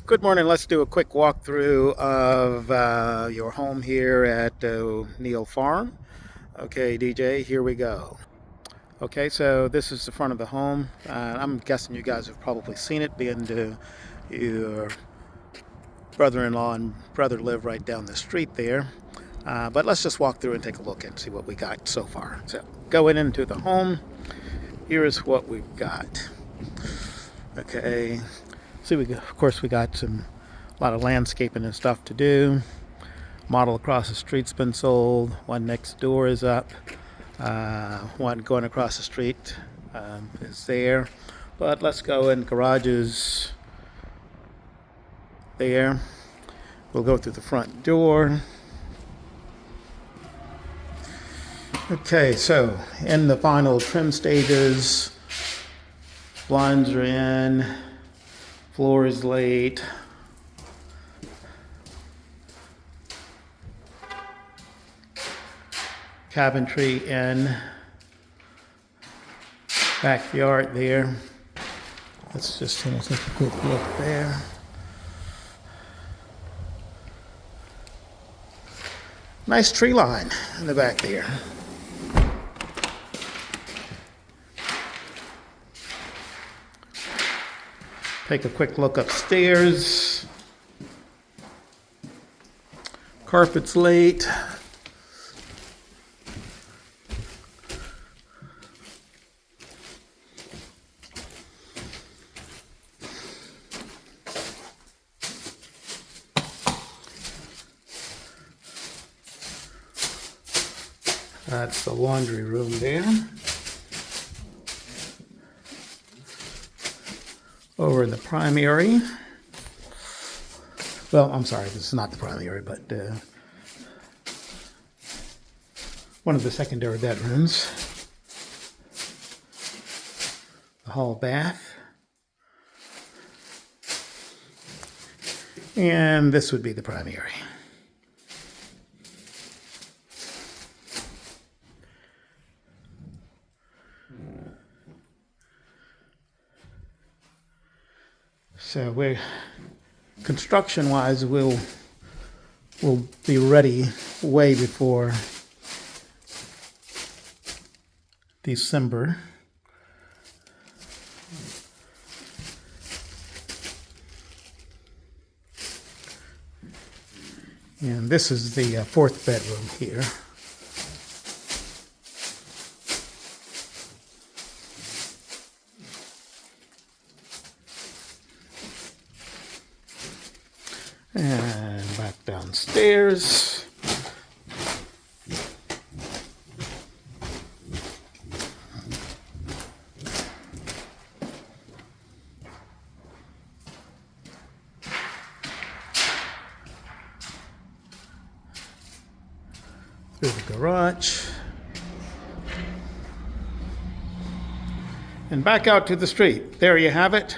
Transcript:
Good morning. Let's do a quick walkthrough of your home here at Neal Farm. Okay, DJ, here we go. Okay, so this is the front of the home. I'm guessing you guys have probably seen it, being your brother-in-law and brother live right down the street there. But let's just walk through and take a look and see what we got so far. So going into the home, here's what we've got. Okay, see, of course we got a lot of landscaping and stuff to do. Model across the street's been sold. One next door is up. One going across the street is there. But let's go in garages there. We'll go through the front door. Okay, so in the final trim stages, blinds are in, floor is laid. Cabinetry in, backyard there. Let's just take a quick look there. Nice tree line in the back there. Take a quick look upstairs. Carpet's laid. That's the laundry room there. Over in the primary. Well, I'm sorry, this is not the primary, but one of the secondary bedrooms. The hall bath. And this would be the primary. So we're construction-wise, we'll be ready way before December. And this is the fourth bedroom here. And back downstairs. Through the garage. And back out to the street. There you have it.